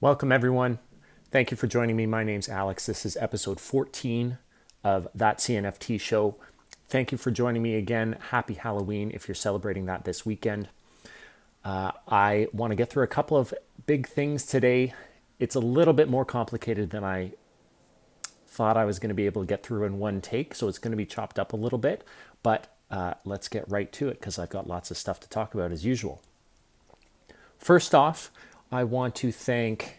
Welcome, everyone. Thank you for joining me. My name's Alex. This is episode 14 of That CNFT Show. Thank you for joining me again. Happy Halloween if you're celebrating that this weekend. I want to get through a couple of big things today. It's a little bit more complicated than I thought I was going to be able to get through in one take, so it's going to be chopped up a little bit, but let's get right to it because I've got lots of stuff to talk about as usual. First off, I want to thank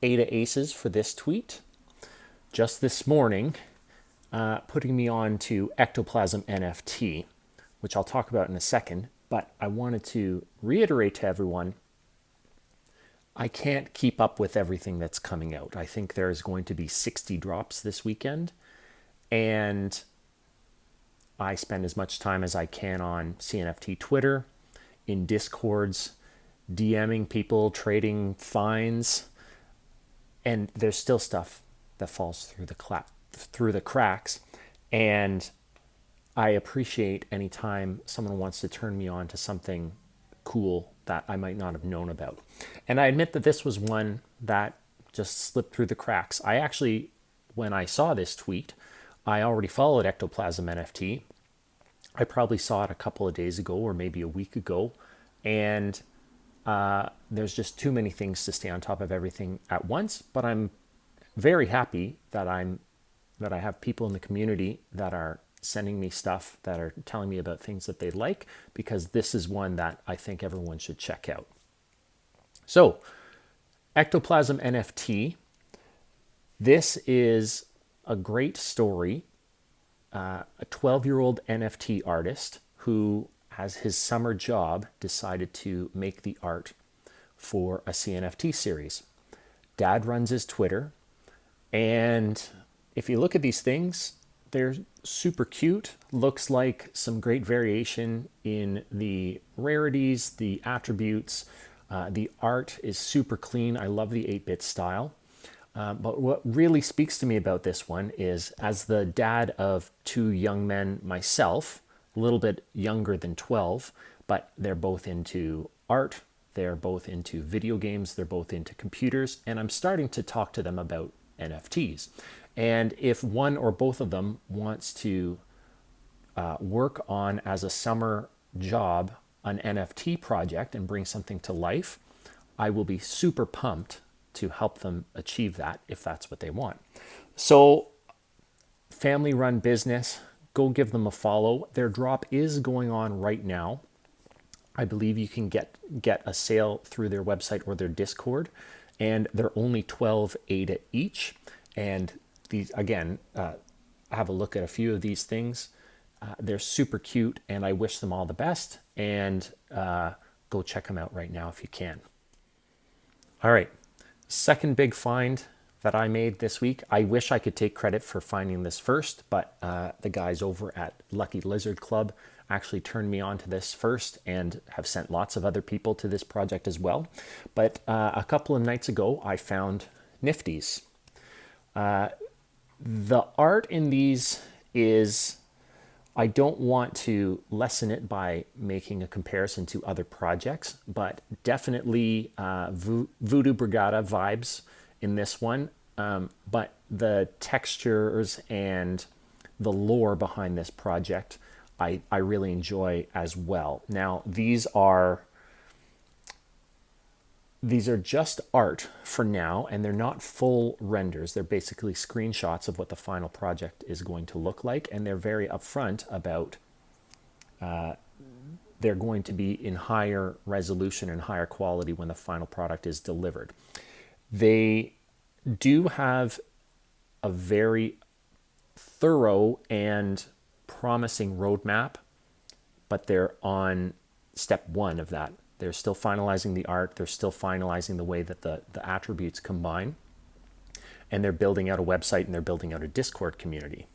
Ada Aces for this tweet. Just this morning, putting me on to Ectoplasm NFT, which I'll talk about in a second, but I wanted to reiterate to everyone, I can't keep up with everything that's coming out. I think there's going to be 60 drops this weekend, and I spend as much time as I can on CNFT Twitter, in Discords, DMing people, trading finds, and there's still stuff that falls through the cracks. And I appreciate any time someone wants to turn me on to something cool that I might not have known about. And I admit that this was one that just slipped through the cracks. I actually, when I saw this tweet, I already followed Ectoplasm NFT. I probably saw it a couple of days ago or maybe a week ago, and there's just too many things to stay on top of everything at once. But I'm very happy that I have people in the community that are sending me stuff, that are telling me about things that they like, because this is one that I think everyone should check out. So, Ectoplasm NFT. This is a great story. A 12-year-old NFT artist who, as his summer job, decided to make the art for a CNFT series. Dad runs his Twitter, and if you look at these things, they're super cute. Looks like some great variation in the rarities, the attributes. The art is super clean. I love the 8-bit style. But what really speaks to me about this one is, as the dad of two young men myself, a little bit younger than 12, but they're both into art, they're both into video games, they're both into computers, and I'm starting to talk to them about NFTs. And if one or both of them wants to work on, as a summer job, an NFT project and bring something to life, I will be super pumped to help them achieve that if that's what they want. So, family-run business, go give them a follow. Their drop is going on right now. I believe you can get a sale through their website or their Discord, and they're only 12 ADA each. And these, again, have a look at a few of these things. They're super cute, and I wish them all the best. And go check them out right now if you can. All right, second big find that I made this week. I wish I could take credit for finding this first, but the guys over at Lucky Lizard Club actually turned me on to this first and have sent lots of other people to this project as well. But a couple of nights ago, I found Nifties. The art in these is, I don't want to lessen it by making a comparison to other projects, but definitely Voodoo Brigada vibes in this one, but the textures and the lore behind this project I really enjoy as well. Now, these are just art for now, and they're not full renders. They're basically screenshots of what the final project is going to look like, and they're very upfront about they're going to be in higher resolution and higher quality when the final product is delivered. They do have a very thorough and promising roadmap, but they're on step one of that. They're still finalizing the art. They're still finalizing the way that the attributes combine. And they're building out a website, and they're building out a Discord community.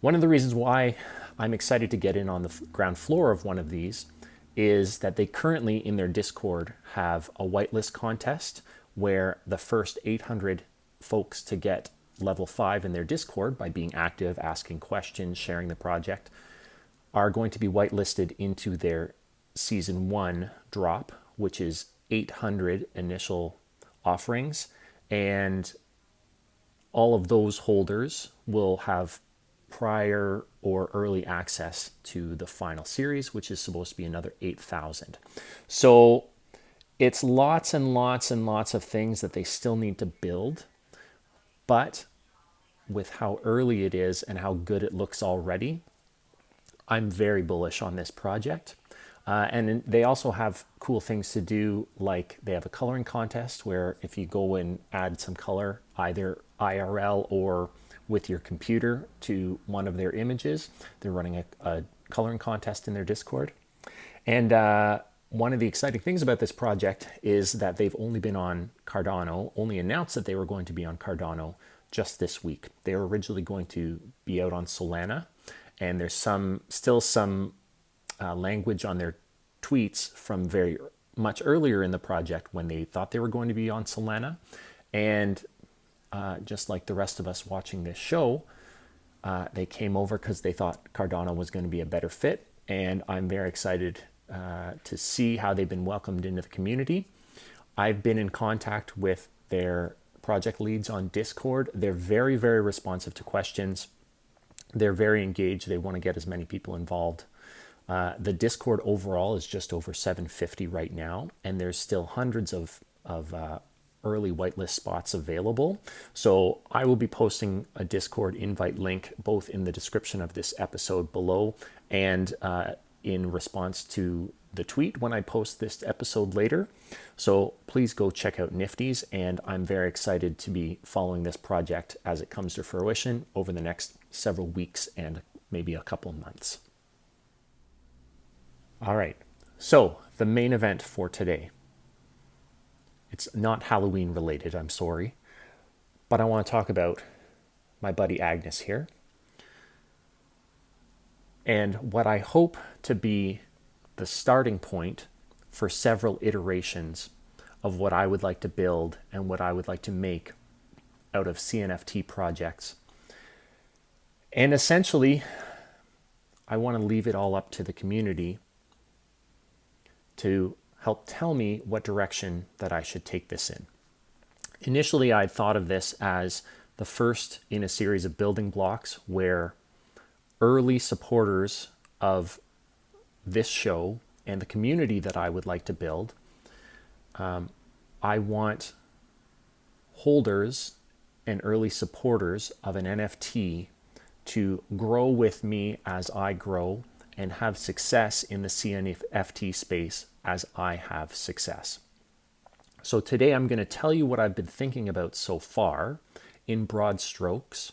One of the reasons why I'm excited to get in on the ground floor of one of these is that they currently in their Discord have a whitelist contest where the first 800 folks to get level 5 in their Discord by being active, asking questions, sharing the project, are going to be whitelisted into their season 1 drop, which is 800 initial offerings, and all of those holders will have prior or early access to the final series, which is supposed to be another 8,000. So it's lots and lots and lots of things that they still need to build, but with how early it is and how good it looks already, I'm very bullish on this project. And they also have cool things to do, like they have a coloring contest where if you go and add some color, either IRL or with your computer to one of their images, they're running a coloring contest in their Discord. And one of the exciting things about this project is that they've only been on Cardano, only announced that they were going to be on Cardano just this week. They were originally going to be out on Solana, and there's still some language on their tweets from very much earlier in the project when they thought they were going to be on Solana. And just like the rest of us watching this show, they came over because they thought Cardano was going to be a better fit. And I'm very excited to see how they've been welcomed into the community. I've been in contact with their project leads on Discord. They're very, very responsive to questions. They're very engaged. They want to get as many people involved. The Discord overall is just over 750 right now, and there's still hundreds of early whitelist spots available. So I will be posting a Discord invite link both in the description of this episode below and in response to the tweet when I post this episode later. So please go check out Nifty's, and I'm very excited to be following this project as it comes to fruition over the next several weeks and maybe a couple months. All right, so the main event for today. It's not Halloween related, I'm sorry, but I want to talk about my buddy Agnes here and what I hope to be the starting point for several iterations of what I would like to build and what I would like to make out of CNFT projects. And essentially, I want to leave it all up to the community to help tell me what direction that I should take this in. Initially, I thought of this as the first in a series of building blocks where early supporters of this show and the community that I would like to build, I want holders and early supporters of an NFT to grow with me as I grow and have success in the CNFT space as I have success. So today I'm going to tell you what I've been thinking about so far in broad strokes,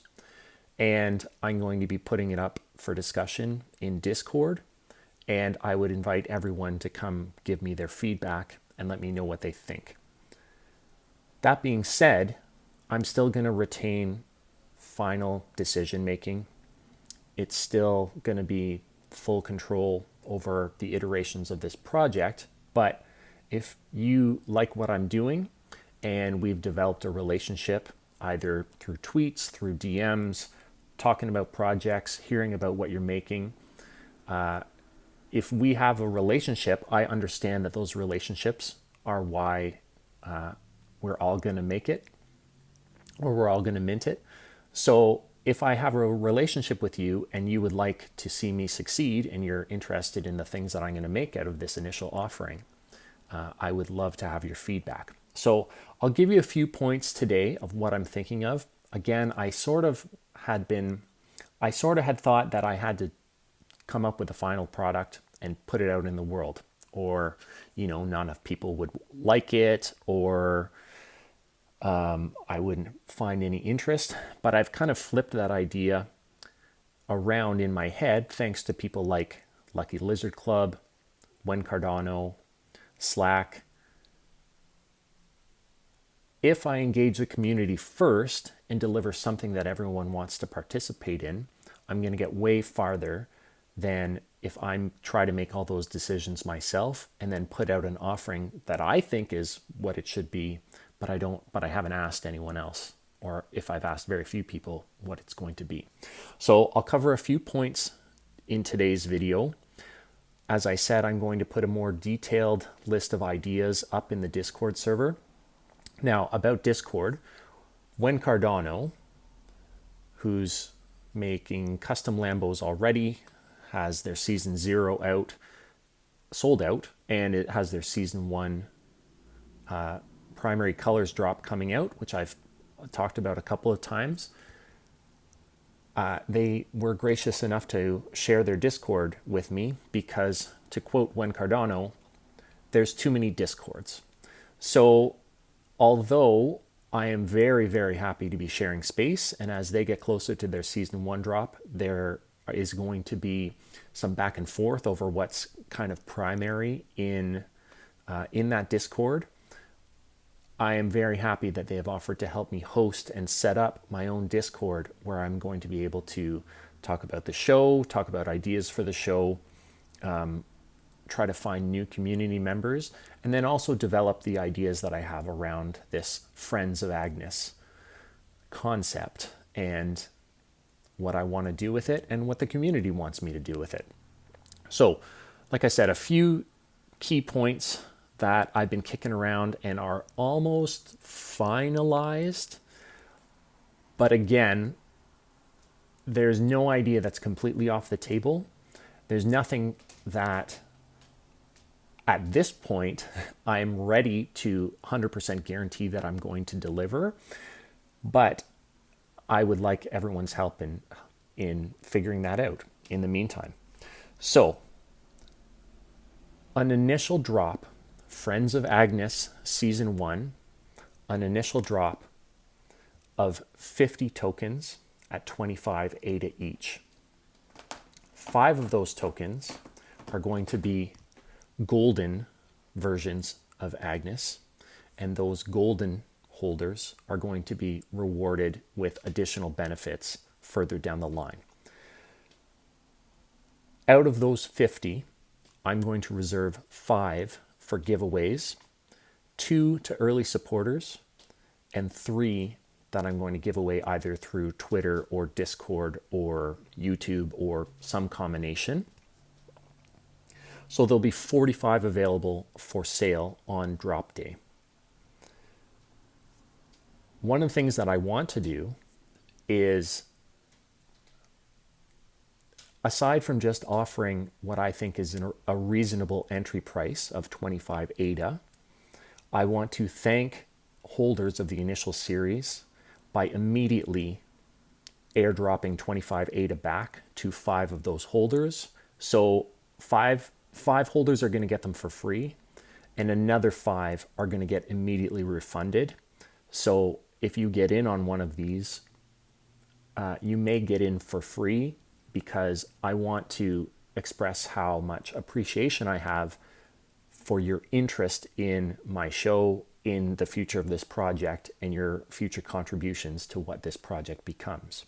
and I'm going to be putting it up for discussion in Discord, and I would invite everyone to come give me their feedback and let me know what they think. That being said, I'm still going to retain final decision making. It's still going to be full control over the iterations of this project, but if you like what I'm doing and we've developed a relationship either through tweets, through DMs, talking about projects, hearing about what you're making, if we have a relationship, I understand that those relationships are why we're all going to make it, or we're all going to mint it. So if I have a relationship with you and you would like to see me succeed and you're interested in the things that I'm going to make out of this initial offering, I would love to have your feedback. So I'll give you a few points today of what I'm thinking of. Again, I sort of had thought that I had to come up with a final product and put it out in the world, or, not enough people would like it, or I wouldn't find any interest. But I've kind of flipped that idea around in my head thanks to people like Lucky Lizard Club, When Cardano, Slack. If I engage the community first and deliver something that everyone wants to participate in, I'm going to get way farther than if I try to make all those decisions myself and then put out an offering that I think is what it should be, but I haven't asked anyone else, or if I've asked very few people what it's going to be. So I'll cover a few points in today's video. As I said, I'm going to put a more detailed list of ideas up in the Discord server. Now, about Discord, Wen Cardano, who's making custom Lambos already, has their season 0 out, sold out, and it has their season 1 primary colors drop coming out, which I've talked about a couple of times. They were gracious enough to share their Discord with me because, to quote Wen Cardano, there's too many Discords. So, although I am very, very happy to be sharing space, and as they get closer to their season 1 drop, there is going to be some back and forth over what's kind of primary in that Discord. I am very happy that they have offered to help me host and set up my own Discord where I'm going to be able to talk about the show, talk about ideas for the show, try to find new community members, and then also develop the ideas that I have around this Friends of Agnes concept and what I want to do with it and what the community wants me to do with it. So, like I said, a few key points that I've been kicking around and are almost finalized. But again, there's no idea that's completely off the table. There's nothing that at this point I'm ready to 100% guarantee that I'm going to deliver. But I would like everyone's help in figuring that out in the meantime. So, an initial drop, Friends of Agnes Season 1, an initial drop of 50 tokens at 25 ADA each. 5 of those tokens are going to be golden versions of Agnes, and those golden holders are going to be rewarded with additional benefits further down the line. Out of those 50, I'm going to reserve 5 for giveaways, 2 to early supporters, and 3 that I'm going to give away either through Twitter or Discord or YouTube or some combination. So there'll be 45 available for sale on drop day. One of the things that I want to do is, aside from just offering what I think is a reasonable entry price of 25 ADA, I want to thank holders of the initial series by immediately airdropping 25 ADA back to 5 of those holders. So five holders are going to get them for free, and another 5 are going to get immediately refunded. So if you get in on one of these, you may get in for free, because I want to express how much appreciation I have for your interest in my show, in the future of this project, and your future contributions to what this project becomes.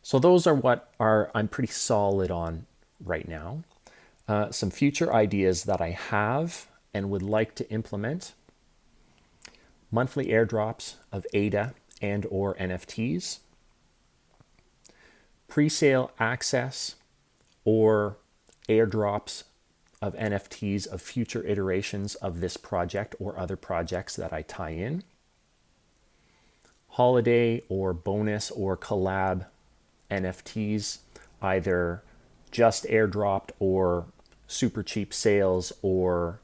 So those are what I'm pretty solid on right now. Some future ideas that I have and would like to implement: monthly airdrops of ADA and or NFTs, pre-sale access or airdrops of NFTs of future iterations of this project or other projects that I tie in, holiday or bonus or collab NFTs, either just airdropped or super cheap sales, or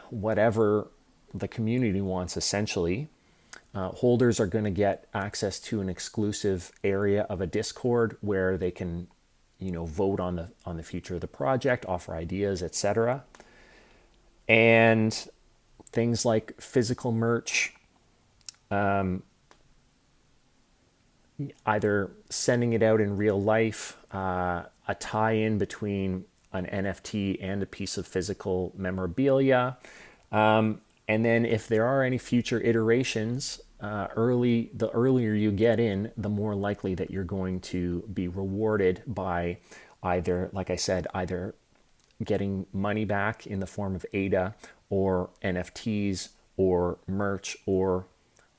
whatever the community wants, essentially. Holders are going to get access to an exclusive area of a Discord where they can, vote on the future of the project, offer ideas, etc. And things like physical merch, either sending it out in real life, a tie-in between an NFT and a piece of physical memorabilia. And then if there are any future iterations, the earlier you get in, the more likely that you're going to be rewarded by either, like I said, either getting money back in the form of ADA or NFTs or merch or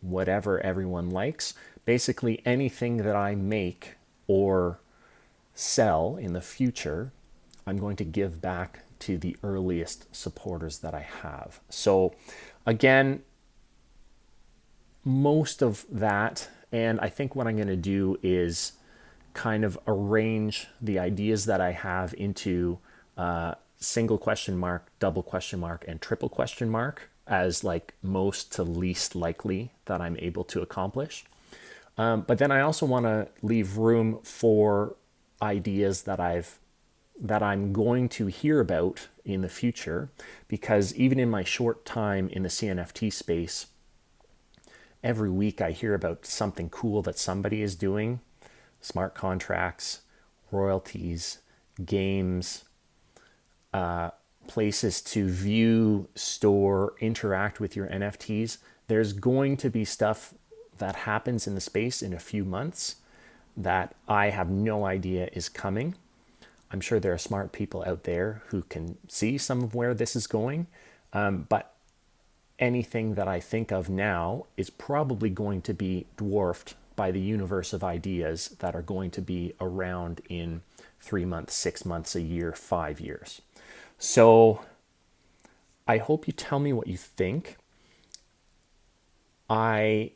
whatever everyone likes. Basically anything that I make or sell in the future, I'm going to give back to the earliest supporters that I have. So again, most of that, and I think what I'm going to do is kind of arrange the ideas that I have into single question mark, double question mark, and triple question mark as like most to least likely that I'm able to accomplish. But then I also want to leave room for ideas that I'm going to hear about in the future, because even in my short time in the CNFT space, every week I hear about something cool that somebody is doing: smart contracts, royalties, games, places to view, store, interact with your NFTs. There's going to be stuff that happens in the space in a few months that I have no idea is coming. I'm sure there are smart people out there who can see some of where this is going, but anything that I think of now is probably going to be dwarfed by the universe of ideas that are going to be around in 3 months, 6 months, a year, 5 years. So I hope you tell me what you think. I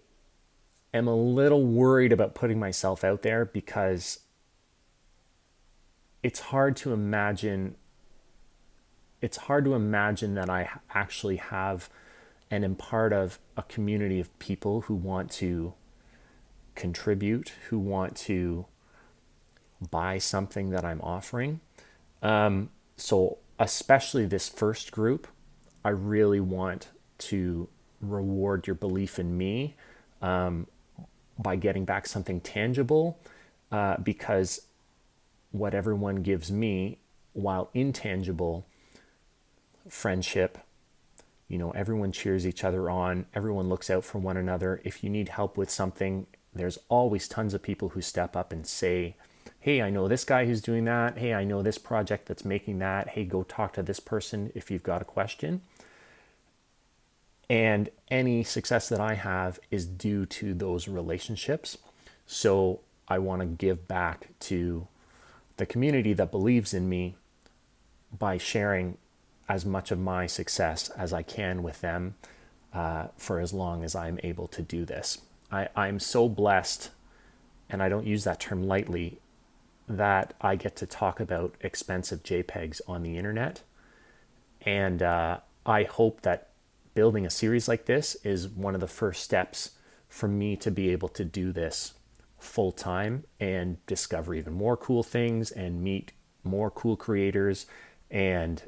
am a little worried about putting myself out there because it's hard to imagine that I actually have and am part of a community of people who want to contribute, who want to buy something that I'm offering. So especially this first group, I really want to reward your belief in me by getting back something tangible, because what everyone gives me, while intangible, friendship, everyone cheers each other on, everyone looks out for one another. If you need help with something, there's always tons of people who step up and say, hey, I know this guy who's doing that. Hey, I know this project that's making that. Hey, go talk to this person if you've got a question. And any success that I have is due to those relationships. So I want to give back to the community that believes in me by sharing as much of my success as I can with them for as long as I'm able to do this. I'm so blessed, and I don't use that term lightly, that I get to talk about expensive JPEGs on the internet. And I hope that building a series like this is one of the first steps for me to be able to do this full time and discover even more cool things and meet more cool creators and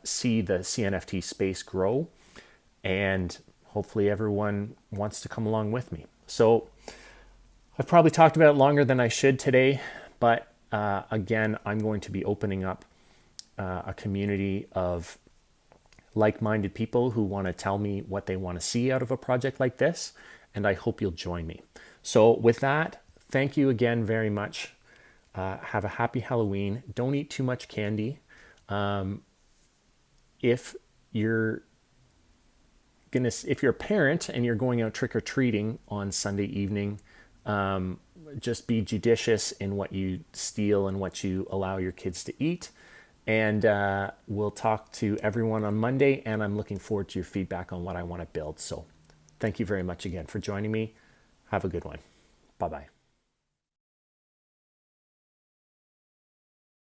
see the CNFT space grow. And hopefully everyone wants to come along with me. So I've probably talked about it longer than I should today, but again, I'm going to be opening up a community of like-minded people who want to tell me what they want to see out of a project like this, and I hope you'll join me. So with that, thank you again very much. Have a happy Halloween. Don't eat too much candy. If you're a parent and you're going out trick-or-treating on Sunday evening, just be judicious in what you steal and what you allow your kids to eat. And we'll talk to everyone on Monday, and I'm looking forward to your feedback on what I want to build. So thank you very much again for joining me. Have a good one. Bye-bye.